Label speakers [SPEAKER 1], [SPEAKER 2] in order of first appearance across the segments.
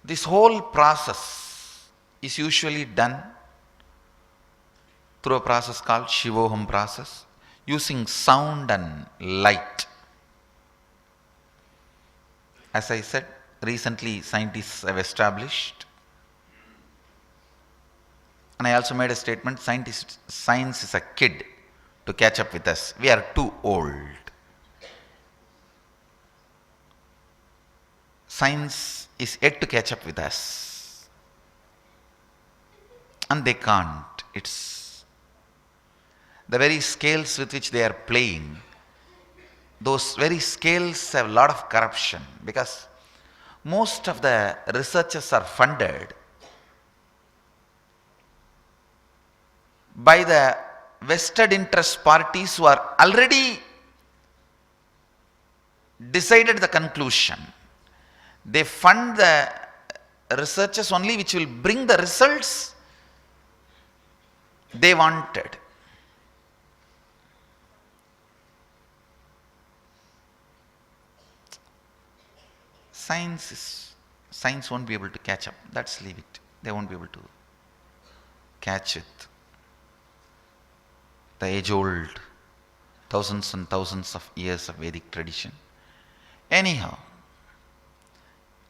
[SPEAKER 1] This whole process is usually done through a process called Shivoham process, using sound and light. As I said, recently scientists have established, and I also made a statement, science is a kid to catch up with us. We are too old. Science is yet to catch up with us. And they can't. It's the very scales with which they are playing. Those very scales have a lot of corruption, because most of the researchers are funded by the vested interest parties who are already decided the conclusion. They fund the researchers only which will bring the results they wanted. Science won't be able to catch up. Let's leave it. They won't be able to catch it. The age-old, thousands and thousands of years of Vedic tradition. Anyhow,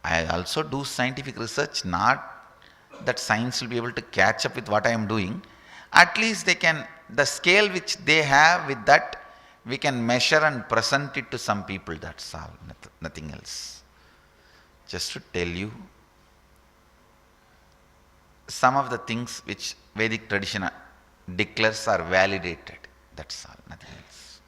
[SPEAKER 1] I also do scientific research, not that science will be able to catch up with what I am doing. At least they can, the scale which they have, with that we can measure and present it to some people, that's all, nothing else. Just to tell you some of the things which Vedic tradition declares are validated, that's all, nothing else.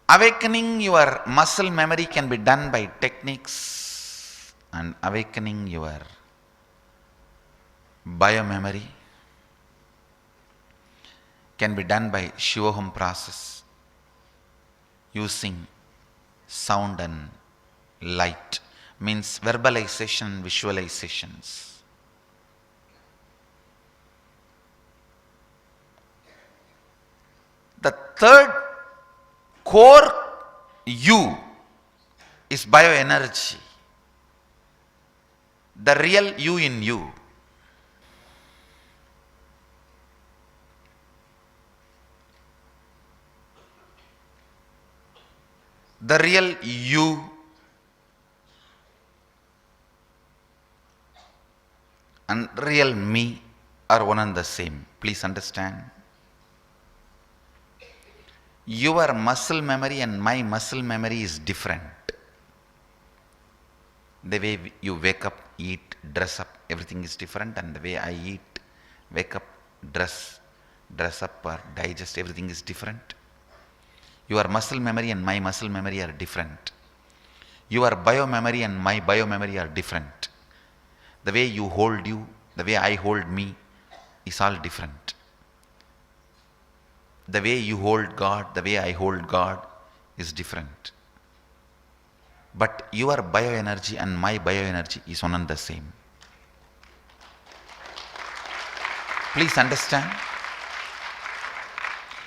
[SPEAKER 1] Awakening your muscle memory can be done by techniques, and awakening your biomemory can be done by Shivoham process, using sound and light, means verbalization, visualizations. The third core you is bioenergy, the real you in you. The real you and real me are one and the same. Please understand. Your muscle memory and my muscle memory is different. The way you wake up, eat, dress up, everything is different, and the way I eat, wake up, dress up or digest, everything is different. Your muscle memory and my muscle memory are different. Your biomemory and my biomemory are different. The way you hold you, the way I hold me is all different. The way you hold God, the way I hold God is different. But your bioenergy and my bioenergy is one and the same. Please understand.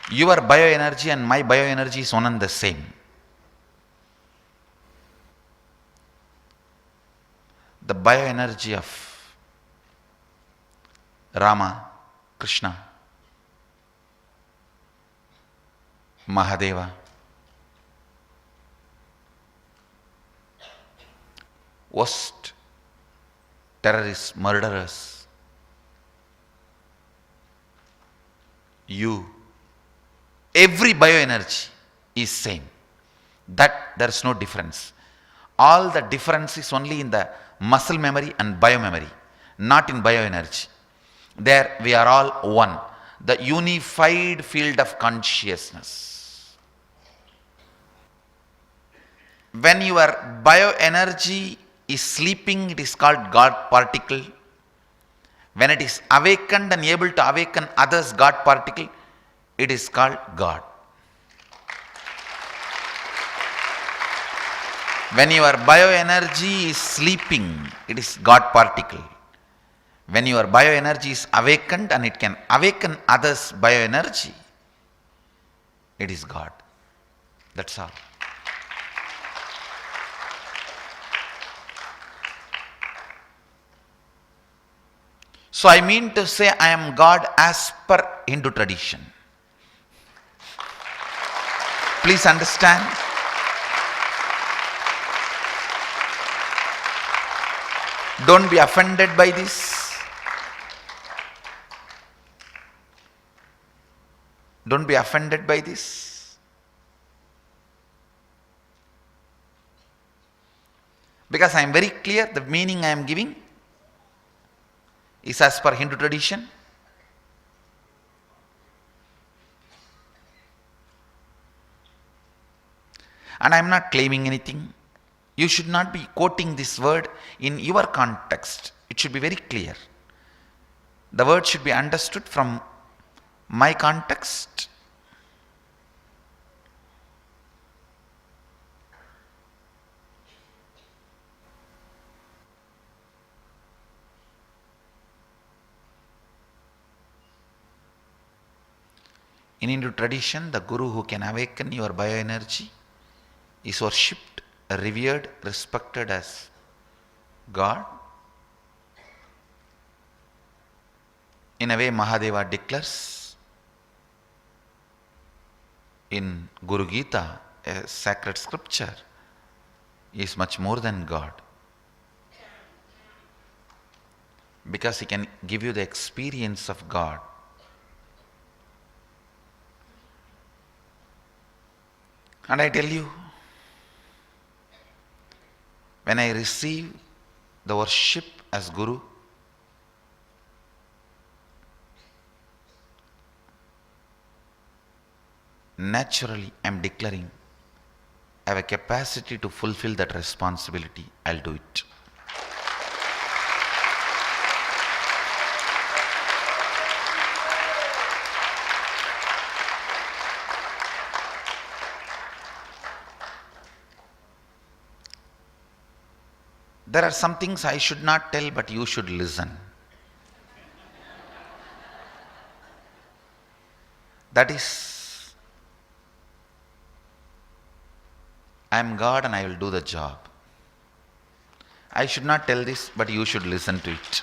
[SPEAKER 1] Your bioenergy and my bioenergy is one and the same. The bioenergy of Rama, Krishna, Mahadeva, worst terrorists, murderers, you, every bioenergy is same. That there is no difference. All the difference is only in the muscle memory and biomemory, not in bioenergy. There we are all one. The unified field of consciousness. When your bioenergy is sleeping, it is called God particle. When it is awakened and able to awaken others, God particle, it is called God. When your bioenergy is sleeping, it is God particle. When your bioenergy is awakened and it can awaken others' bioenergy, it is God. That's all. So I mean to say I am God as per Hindu tradition. Please understand. Don't be offended by this. Don't be offended by this. Because I am very clear, the meaning I am giving is as per Hindu tradition. And I am not claiming anything. You should not be quoting this word in your context. It should be very clear. The word should be understood from my context. In Hindu tradition, the Guru who can awaken your bioenergy is worshipped, revered, respected as God. In a way, Mahadeva declares in Guru Gita, a sacred scripture, is much more than God. Because he can give you the experience of God. And I tell you, when I receive the worship as Guru, naturally I am declaring I have a capacity to fulfill that responsibility. I'll do it. There are some things I should not tell, but you should listen. That is, I am God and I will do the job. I should not tell this, but you should listen to it.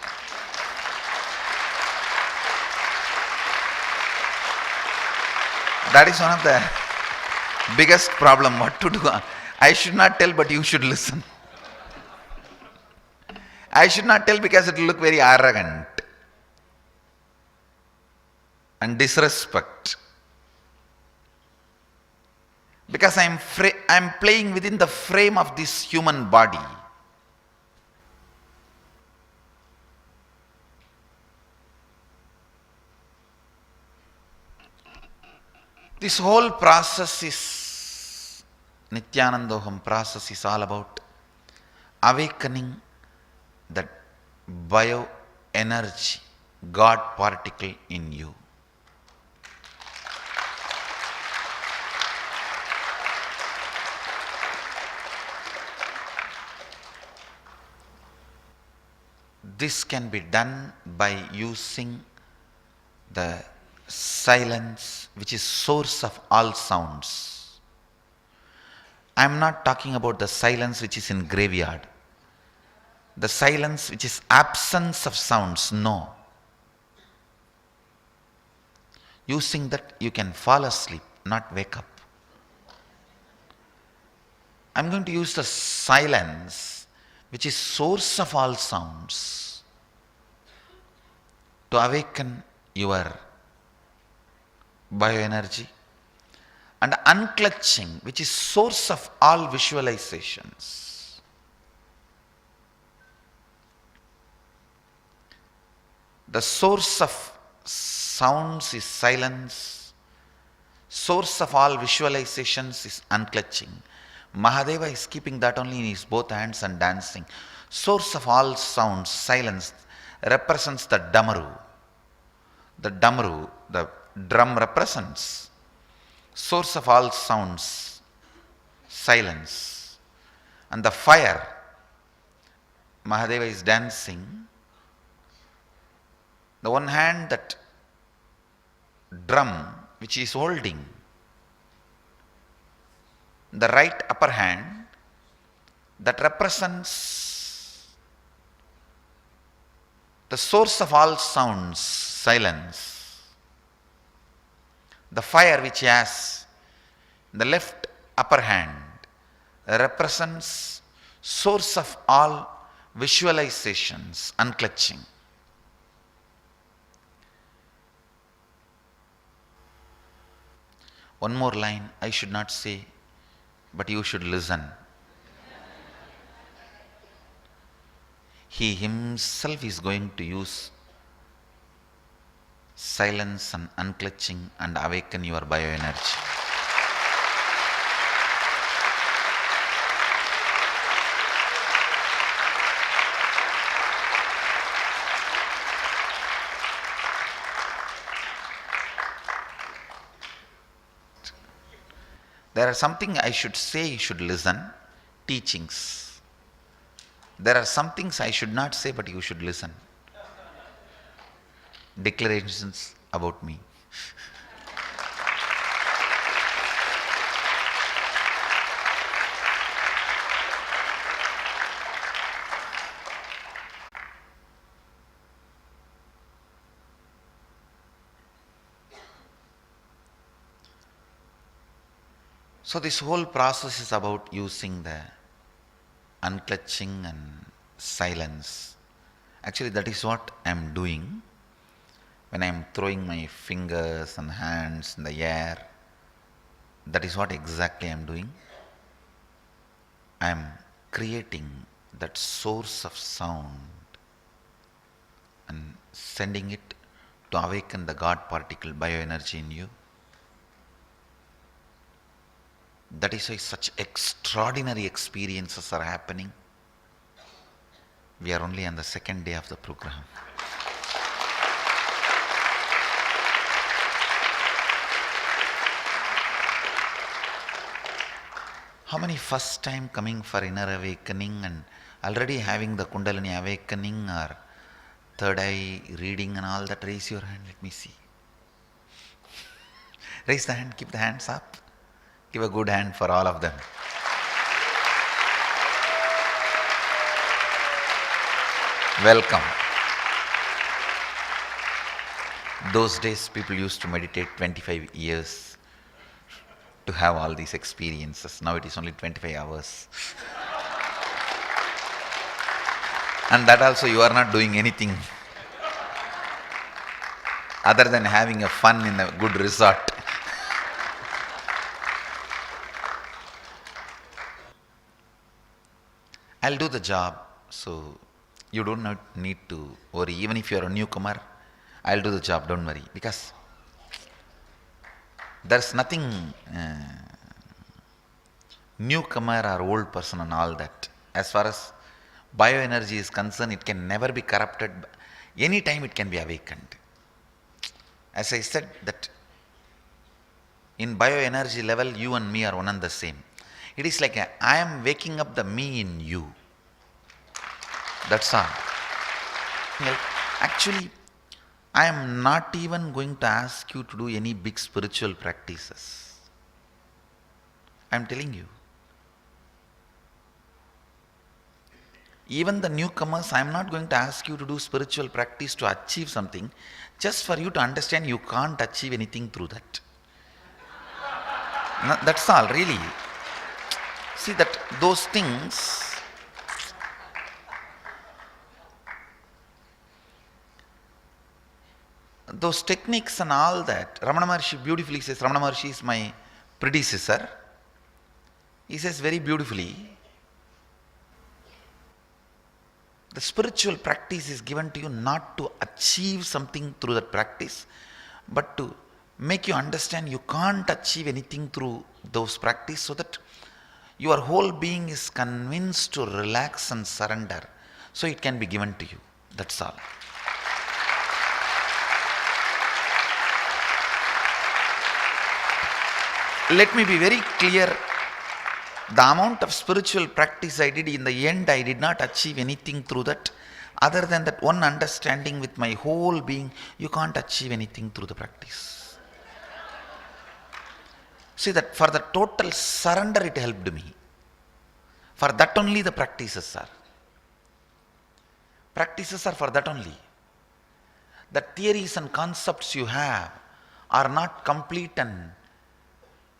[SPEAKER 1] That is one of the biggest problem, what to do. I should not tell, but you should listen. I should not tell because it will look very arrogant and disrespect. Because I am playing within the frame of this human body. This whole process is, Nithyanandoham process is all about awakening that bioenergy, God particle in you. This can be done by using the silence, which is source of all sounds. I am not talking about the silence which is in graveyard. The silence which is absence of sounds, no. Using that you can fall asleep, not wake up. I am going to use the silence which is source of all sounds to awaken your bioenergy, and unclutching, which is source of all visualizations. The source of sounds is silence. Source of all visualizations is unclutching. Mahadeva is keeping that only in his both hands and dancing. Source of all sounds, silence, represents the damaru. The damaru, the drum represents. Source of all sounds, silence. And the fire, Mahadeva is dancing. The one hand, that drum which he is holding, the right upper hand, that represents The source of all sounds, silence. The fire which has the left upper hand represents source of all visualizations, unclutching. One more line I should not say, but you should listen. He himself is going to use silence and unclutching and awaken your bioenergy. There are something I should say, you should listen, teachings. There are some things I should not say, but you should listen. Declarations about me. So this whole process is about using the unclutching and silence. Actually, that is what I am doing when I am throwing my fingers and hands in the air. That is what exactly I am doing. I am creating that source of sound and sending it to awaken the God particle bioenergy in you. That is why such extraordinary experiences are happening. We are only on the second day of the program. How many first time coming for inner awakening and already having the Kundalini awakening or third eye reading and all that? Raise your hand, let me see. Raise the hand, keep the hands up. Give a good hand for all of them. Welcome. Those days people used to meditate 25 years to have all these experiences. Now it is only 25 hours. And that also you are not doing anything other than having a fun in a good resort. I'll do the job, so you don't need to worry. Even if you are a newcomer, I'll do the job, don't worry. Because there's nothing newcomer or old person and all that. As far as bioenergy is concerned, it can never be corrupted. Any time it can be awakened. As I said that in bioenergy level, you and me are one and the same. It is like I am waking up the me in you. That's all. Actually, I am not even going to ask you to do any big spiritual practices. I am telling you. Even the newcomers, I am not going to ask you to do spiritual practice to achieve something, just for you to understand you can't achieve anything through that. No, that's all, really. See that those things, those techniques and all that, Ramana Maharshi beautifully says, Ramana Maharshi is my predecessor. He says very beautifully, the spiritual practice is given to you not to achieve something through that practice, but to make you understand you can't achieve anything through those practice, so that your whole being is convinced to relax and surrender, so it can be given to you. That's all. Let me be very clear. The amount of spiritual practice I did, in the end I did not achieve anything through that, other than that one understanding with my whole being, you can't achieve anything through the practice. See that for the total surrender it helped me. For that only the practices are. Practices are for that only. The theories and concepts you have are not complete and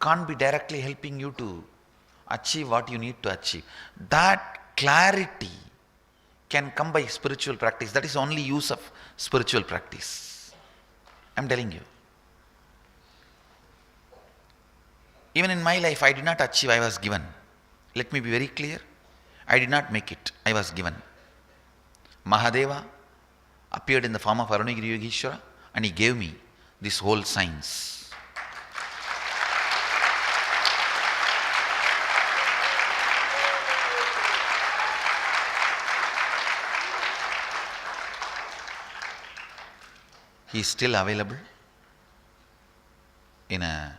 [SPEAKER 1] can't be directly helping you to achieve what you need to achieve. That clarity can come by spiritual practice. That is only use of spiritual practice. I'm telling you. Even in my life, I did not achieve, I was given. Let me be very clear. I did not make it, I was given. Mahadeva appeared in the form of Arunagiri Yogeshwara and he gave me this whole science. He is still available in a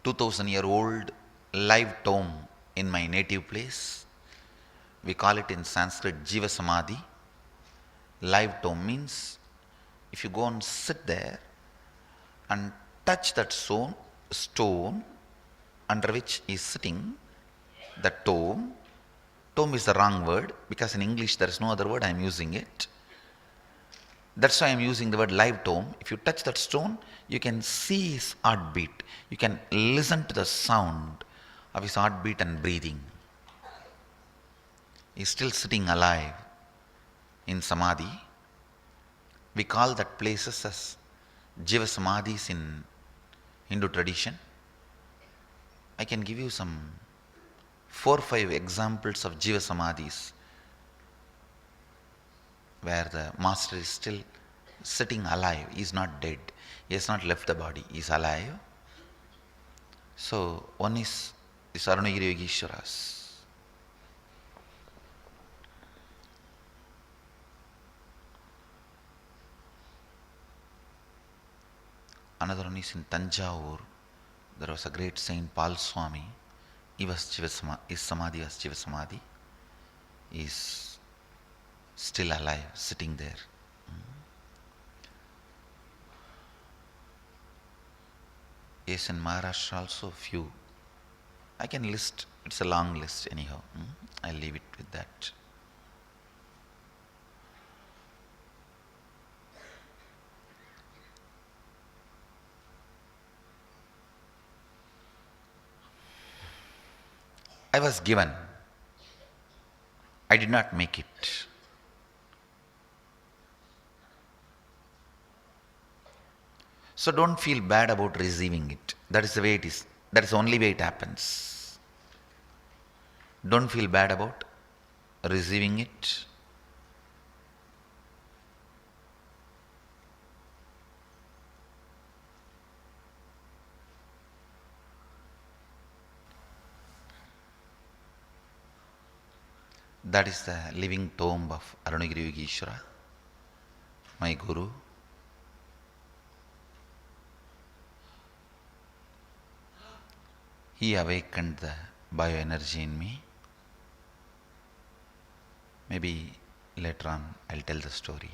[SPEAKER 1] 2000-year-old live tome in my native place. We call it in Sanskrit Jiva Samadhi. Live tome means if you go and sit there and touch that stone under which he is sitting, the tome is the wrong word because in English there is no other word, I am using it. That's why I am using the word live tome. If you touch that stone, you can see his heartbeat. You can listen to the sound of his heartbeat and breathing. He is still sitting alive in Samadhi. We call that places as Jiva Samadhis in Hindu tradition. I can give you some 4 or 5 examples of Jiva Samadhis where the master is still sitting alive. He is not dead. He has not left the body. He is alive. So one is this Arunagiri Yogeshwaras. Another one is in Tanjavur. There was a great saint, Pal Swami. His Samadhi was Jiva Samadhi. He is still alive, sitting there. Yes, in Maharashtra also few. I can list, it's a long list anyhow. I'll leave it with that. I was given. I did not make it. So don't feel bad about receiving it. That is the way it is. That is the only way it happens. Don't feel bad about receiving it. That is the living tomb of Arunagiri Yogeshwara, my Guru. He awakened the bioenergy in me. Maybe later on I'll tell the story.